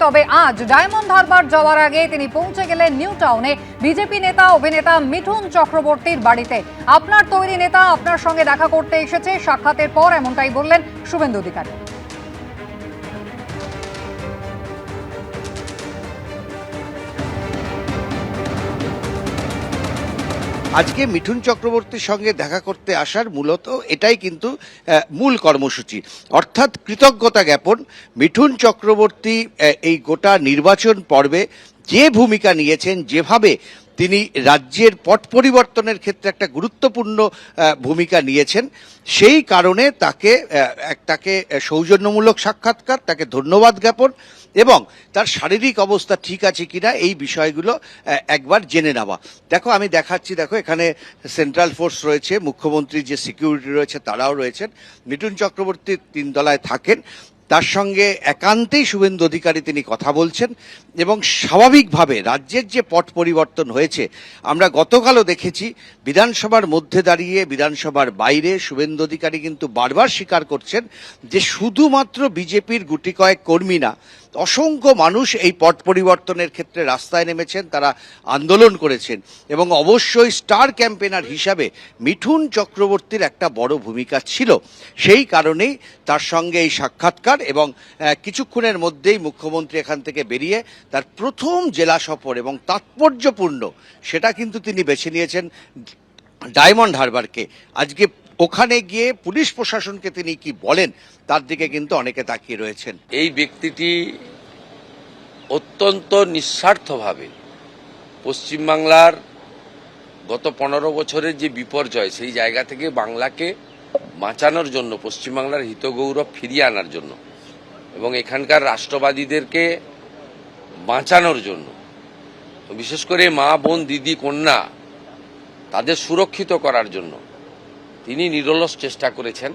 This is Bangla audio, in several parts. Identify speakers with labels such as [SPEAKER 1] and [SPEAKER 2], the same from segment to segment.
[SPEAKER 1] তবে আজ ডায়মন্ড হারবার যাওয়ার আগে তিনি পৌঁছে গেলেন নিউ টাউনে বিজেপি নেতা অভিনেতা মিঠুন চক্রবর্তীর বাড়িতে। আপনার তৈরি নেতা আপনার সঙ্গে দেখা করতে এসেছে, সাক্ষাতের পর এমনটাই বললেন শুভেন্দু অধিকারী।
[SPEAKER 2] আজকে মিঠুন চক্রবর্তীর সঙ্গে দেখা করতে আসার মূলত এটাই কিন্তু মূল কর্মসূচি, অর্থাৎ কৃতজ্ঞতা জ্ঞাপন। মিঠুন চক্রবর্তী এই গোটা নির্বাচন পর্বে যে ভূমিকা নিয়েছেন, যেভাবে তিনি রাজ্যের পট পরিবর্তনের ক্ষেত্রে একটা গুরুত্বপূর্ণ ভূমিকা নিয়েছেন, সেই কারণে তাকে সৌজন্যমূলক সাক্ষাৎকার, তাকে ধন্যবাদ জ্ঞাপন এবং তার শারীরিক অবস্থা ঠিক আছে কিনা এই বিষয়গুলো একবার জেনে নেওয়া। দেখো আমি দেখাচ্ছি, দেখো এখানে সেন্ট্রাল ফোর্স রয়েছে, মুখ্যমন্ত্রীর যে সিকিউরিটি রয়েছে তারাও রয়েছেন। মিঠুন চক্রবর্তী তিনতলায় থাকেন, তার সঙ্গে একান্তেই শুভেন্দু অধিকারী তিনি কথা বলছেন এবং স্বাভাবিকভাবে রাজ্যের যে পট পরিবর্তন হয়েছে আমরা গতকালও দেখেছি। বিধানসভার মধ্যে দাঁড়িয়ে, বিধানসভার বাইরে শুভেন্দু অধিকারী কিন্তু বারবার স্বীকার করছেন যে শুধুমাত্র বিজেপির গুটি কয়েক কর্মী না, অসংখ্য মানুষ এই পট পরিবর্তনের ক্ষেত্রে রাস্তায় নেমেছেন, তারা আন্দোলন করেছেন এবং অবশ্যই স্টার ক্যাম্পেনার হিসাবে মিঠুন চক্রবর্তীর একটা বড় ভূমিকা ছিল। সেই কারণেই তার সঙ্গে এই সাক্ষাৎকার এবং কিছুক্ষণের মধ্যেই মুখ্যমন্ত্রী এখান থেকে বেরিয়ে তার প্রথম জেলা সফর এবং তাৎপর্যপূর্ণ সেটা কিন্তু তিনি বেছে নিয়েছেন ডায়মন্ড হারবারকে। আজকে ওখানে গিয়ে পুলিশ প্রশাসনকে তিনি কি বলেন তার দিকে কিন্তু অনেকে তাকিয়ে রয়েছেন।
[SPEAKER 3] এই ব্যক্তিটি অত্যন্ত নিঃস্বার্থভাবে পশ্চিমবাংলার গত 15 বছরের যে বিপর্যয়, সেই জায়গা থেকে বাংলাকে বাঁচানোর জন্য, পশ্চিমবাংলার হিতগৌরব ফিরিয়ে আনার জন্য এবং এখানকার রাষ্ট্রবাদীদেরকে বাঁচানোর জন্য, বিশেষ করে মা, বোন, দিদি, কন্যা তাদের সুরক্ষিত করার জন্য তিনি নিরলস চেষ্টা করেছেন।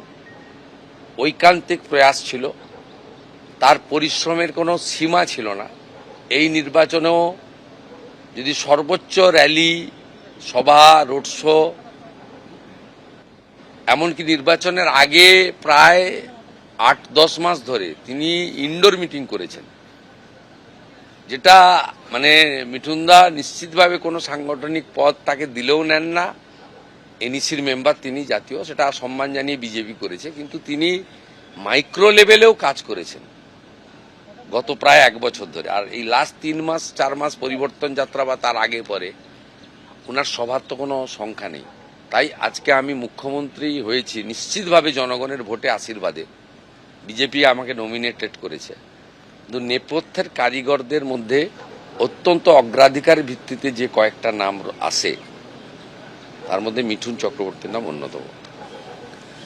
[SPEAKER 3] ঐকান্তিক প্রয়াস ছিল, তার পরিশ্রমের কোনো সীমা ছিল না। এই নির্বাচনেও যদি সর্বোচ্চ র্যালি, সভা, রোড শো, এমনকি নির্বাচনের আগে প্রায় 8-10 মাস ধরে তিনি ইনডোর মিটিং করেছেন, যেটা মানে মিঠুনদা নিশ্চিতভাবে কোনো সাংগঠনিক পদ তাকে দিলেও নেন না। এনইসির মেম্বার তিনি, জাতীয়, সেটা সম্মান জানিয়ে বিজেপি করেছে, কিন্তু তিনি মাইক্রো লেভেলেও কাজ করেছেন গত প্রায় 1 বছর ধরে। আর এই লাস্ট 3-4 মাস পরিবর্তন যাত্রা বা তার আগে পরে ওনার সভার তো কোনো সংখ্যা নেই। তাই আজকে আমি মুখ্যমন্ত্রী হয়েছি নিশ্চিতভাবে জনগণের ভোটে আশীর্বাদে। বিজেপি আমাকে নমিনেটেড করেছে, কিন্তু নেপথ্যের কারিগরদের মধ্যে অত্যন্ত অগ্রাধিকারের ভিত্তিতে যে কয়েকটা নাম আসে তার মধ্যে মিঠুন চক্রবর্তীর নাম অন্যতম।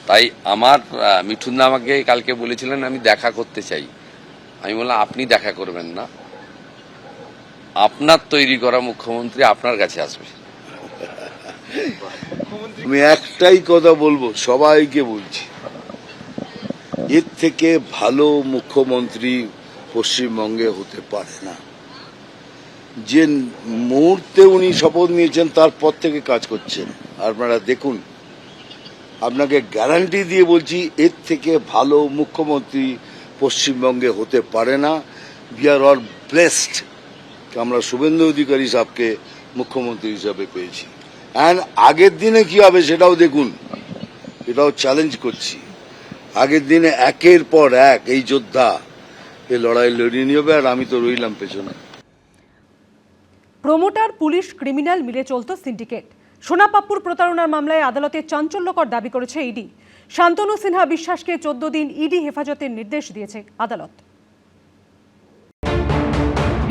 [SPEAKER 3] তাই আমার মিঠুন দা আমাকে কালকে বলেছিলেন আমি দেখা করতে চাই। আমি বললাম আপনি দেখা করবেন না, আপনার তৈরি করা মুখ্যমন্ত্রী আপনার কাছে আসবে।
[SPEAKER 4] আমি একটাই কথা বলবো, সবাইকে বলছি, এর থেকে ভালো মুখ্যমন্ত্রী পশ্চিমবঙ্গে হতে পারে না। যে মুহূর্তে উনি শপথ নিয়েছেন তারপর থেকে কাজ করছেন, আপনারা দেখুন, আপনাকে গ্যারান্টি দিয়ে বলছি এর থেকে ভালো মুখ্যমন্ত্রী পশ্চিমবঙ্গে হতে পারে না। উই আর অল ব্লেসড, আমরা শুভেন্দু অধিকারী সাহেবকে মুখ্যমন্ত্রী হিসাবে পেয়েছি। অ্যান্ড আগের দিনে কি হবে সেটাও দেখুন, এটাও চ্যালেঞ্জ করছি। আগের দিনে একের পর এক এই যোদ্ধা এই লড়াই লড়িয়ে নিয়ে হবে, আর আমি তো রইলাম পেছনে।
[SPEAKER 5] প্রমোটার, পুলিশ, ক্রিমিনাল মিলে চলত সিন্ডিকেট। সোনা পাপ্পুর প্রতারণার মামলায় আদালতে চাঞ্চল্যকর দাবি করেছে ইডি। শান্তনু সিনহা বিশ্বাসকে 14 দিন ইডি হেফাজতের নির্দেশ দিয়েছে আদালত।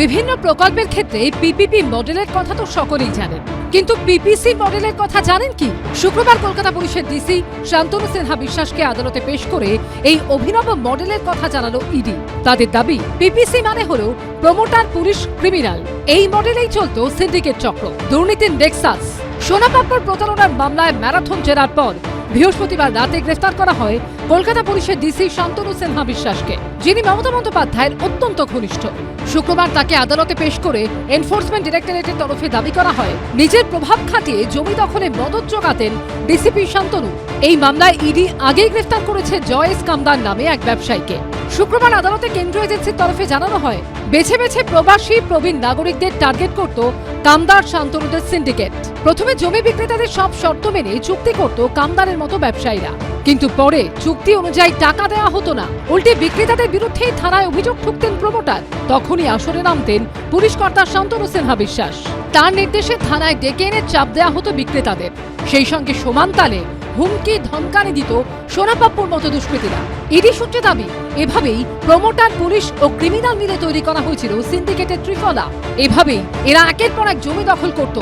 [SPEAKER 6] বিভিন্ন প্রকল্পের ক্ষেত্রে পিপিপি মডেলের কথা তো সকলেই জানেন, কিন্তু পিপিসি মডেলের কথা জানেন কি? শুক্রবার কলকাতা পুলিশের ডিসি শান্তনু সিনহা বিশ্বাসকে আদালতে পেশ করে এই অভিনব মডেলের কথা জানালো ইডি। তাদের দাবি, পিপিসি মানে হলো প্রমোটার, পুলিশ, ক্রিমিনাল। এই মডেলেই চলতো সিন্ডিকেট চক্র। দুর্নীতির নেক্সাস। সোনা পাপ্পুর প্রতারণার মামলায় ম্যারাথন জেরার পর বৃহস্পতিবার রাতে গ্রেফতার করা হয় কলকাতা পুলিশের ডিসি শান্তনু সিনহা বিশ্বাসকে, যিনি মমতা বন্দ্যোপাধ্যায়ের অত্যন্ত ঘনিষ্ঠ। শুক্রবার তাকে আদালতে পেশ করে এনফোর্সমেন্ট ডিরেক্টরেটের তরফে দাবি করা হয় নিজের প্রভাব খাটিয়ে জমি দখলে মদত জোগাতেন ডিসিপি শান্তনু। এই মামলায় ইডি আগেই গ্রেফতার করেছে জয়েস কামদার নামে এক ব্যবসায়ীকে। শুক্রবার আদালতে কেন্দ্রীয় এজেন্সির তরফে জানানো হয়, বেছে বেছে প্রবাসী প্রবীণ নাগরিকদের টার্গেট করত কামদার শান্তনুদের সিন্ডিকেট। প্রথমে জমি বিক্রেতাদের সব শর্ত মেনে চুক্তি করত কামদারের মতো ব্যবসায়ীরা, কিন্তু পরে চুক্তি অনুযায়ী টাকা দেওয়া হতো না। উল্টে বিক্রেতাদের বিরুদ্ধেই থানায় অভিযোগ ঠুকতেন প্রমোটার। তখনই আসরে নামতেন পুলিশ কর্তা শান্তনু সিনহা বিশ্বাস। তার নির্দেশে থানায় ডেকে এনে চাপ দেওয়া হতো বিক্রেতাদের। সেই সঙ্গে সমান তালে হুমকি ধমকানি দিত সোনাপাপ্পুর মতো দুষ্কৃতীরা। ইডি সূত্রে দাবি, এভাবেই প্রমোটার, পুলিশ ও ক্রিমিনাল মিলে তৈরি করা হয়েছিল সিন্ডিকেটের ত্রিফলা। এভাবেই এরা একের পর এক জমি দখল করত।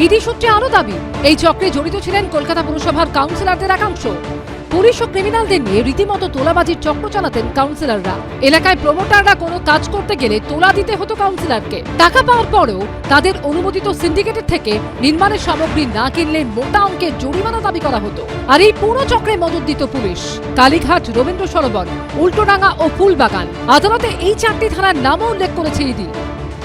[SPEAKER 6] ইডি সূত্রে আরও দাবি, এই চক্রে জড়িত ছিলেন কলকাতা পুরসভার কাউন্সিলরদের একাংশ। পুলিশ ও ক্রিমিনালদের নিয়ে রীতিমতো তোলাবাজির চক্র চালাতেন কাউন্সিলররা। এলাকায় প্রমোটাররা কোনো কাজ করতে গেলে তোলা দিতে হতো কাউন্সিলরকে। টাকা পাওয়ার পরেও তাদের অনুমোদিত সিন্ডিকেটের থেকে নির্মাণের সামগ্রী না কিনলে মোটা অঙ্কের জরিমানা দাবি করা হতো। আর এই পুরো চক্রে মদত দিত পুলিশ। কালীঘাট, রবীন্দ্র সরোবর, উল্টোডাঙ্গা ও ফুলবাগান। আদালতে এই 4টি থানার নামও উল্লেখ করেছে ইডি।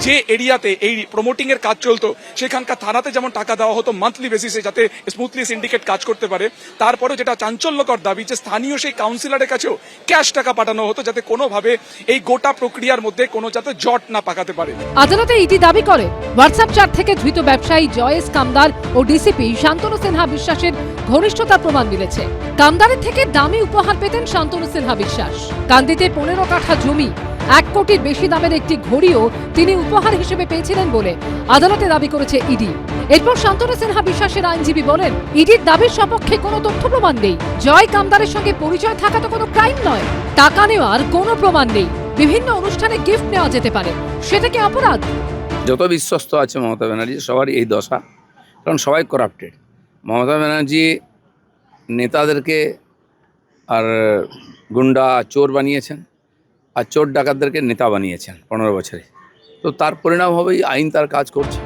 [SPEAKER 7] যে এরিয়াতে এই প্রমোটিং এর কাজ চলতো সেখানকার থানাতে যেমন টাকা দেওয়া হতো মান্থলি বেসিসে, যাতে স্মুথলি সিন্ডিকেট কাজ করতে পারে। তারপরে যেটা চাঞ্চল্যকর দাবি, যে স্থানীয় সেই কাউন্সিলরের কাছেও ক্যাশ টাকা পাঠানো হতো, যাতে কোনোভাবে এই গোটা প্রক্রিয়ার মধ্যে কোনো যাতে জট না পাকাতে পারে।
[SPEAKER 6] আদালতে ইডি দাবি করে, হোয়াটসঅ্যাপ চ্যাট থেকে ধৃত ব্যবসায়ী জয়েস কামদার ও ডিসিপি শান্তনু সিনহা বিশ্বাসের ঘনিষ্ঠতার প্রমাণ মিলেছে। কামদারের থেকে দামি উপহার পেতেন শান্তনু সিনহা বিশ্বাস। কান্দিতে 15 কাঠা জমি, 1 কোটির বেশি দামের একটি ঘড়িও তিনি উপহার হিসেবে পেয়েছিলেন বলে আদালতে দাবি করেছে ইডি। এরপর শান্তনু সিনহা বিশ্বাসের আইনজীবী বলেন, ইডির দাবির সপক্ষে কোনো তথ্য প্রমাণ নেই। জয় কামদারের সঙ্গে পরিচয় থাকা তো কোনো ক্রাইম নয়। টাকা নেওয়ার কোনো প্রমাণ নেই। বিভিন্ন অনুষ্ঠানে গিফট নেওয়া যেতে পারে, সেটা কি অপরাধ?
[SPEAKER 8] যত বিশ্বস্ত আছে মমতা ব্যানার্জি, সবারই এই দশা, কারণ সবাই করাপ্টেড। মমতা ব্যানার্জি নেতাদেরকে আর গুন্ডা চোর বানিয়েছেন, আর চোর ডাকাতদেরকে নেতা বানিয়েছেন 15 বছরে। তো তার পরিণাম হবেই আইন তার কাজ করছে।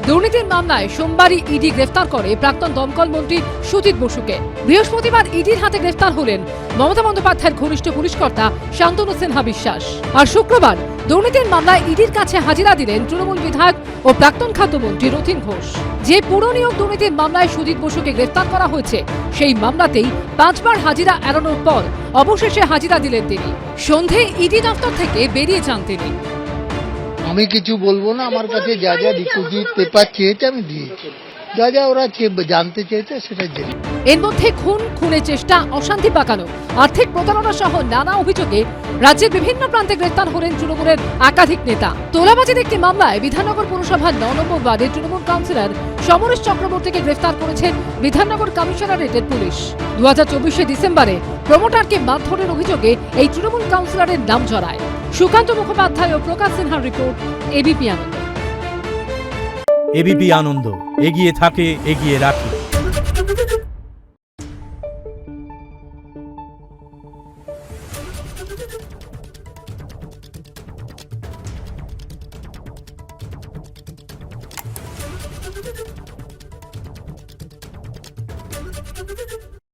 [SPEAKER 6] দুর্নীতির মামলায় সোমবারই ইডি গ্রেফতার করে প্রাক্তন দমকল মন্ত্রী সুজিত বসুকে। বৃহস্পতিবার ইডির হাতে গ্রেফতার হলেন মমতা বন্দ্যোপাধ্যায়ের ঘনিষ্ঠ পুলিশ কর্তা শান্তনু সিনহা বিশ্বাস। আর শুক্রবার দুর্নীতির মামলায় ইডির কাছে হাজিরা দিলেন তৃণমূল বিধায়ক ও প্রাক্তন খাদ্যমন্ত্রী রথীন ঘোষ। যে পুরো নিয়োগ দুর্নীতির মামলায় সুজিত বসুকে গ্রেফতার করা হয়েছে, সেই মামলাতেই 5 বার হাজিরা এড়ানোর পর অবশেষে হাজিরা দিলেন তিনি। সন্ধে ইডি দফতর থেকে বেরিয়ে যান তিনি।
[SPEAKER 9] আমি কিছু বলবো না, আমার কাছে যা যা রিকুইজিট পেপার চেয়েছে আমি দিয়েছি, যা যা ওরা জানতে চেয়েছে সেটা জেনে।
[SPEAKER 6] এর মধ্যে খুনের চেষ্টা, অশান্তি পাকানো, আর্থিক প্রতারণা সহ নানা অভিযোগে রাজ্যের বিভিন্ন প্রান্তে গ্রেফতার হলেন তৃণমূলের একাধিক নেতা। তোলাবাজির একটি মামলায় বিধাননগর পুরসভার 9 নম্বর ওয়ার্ডের তৃণমূল কাউন্সিলর সমরেশ চক্রবর্তীকে গ্রেফতার করেছে বিধাননগর কমিশনারেটের পুলিশ। 2024 ডিসেম্বরে প্রমোটারকে মারধরের অভিযোগে এই তৃণমূল কাউন্সিলরের নাম জড়ায়। সুকান্ত মুখোপাধ্যায় ও প্রকাশ সিনহার রিপোর্ট, এবিপি আনন্দ।
[SPEAKER 10] এবিপি আনন্দ, এগিয়ে থাকে, এগিয়ে রাখে।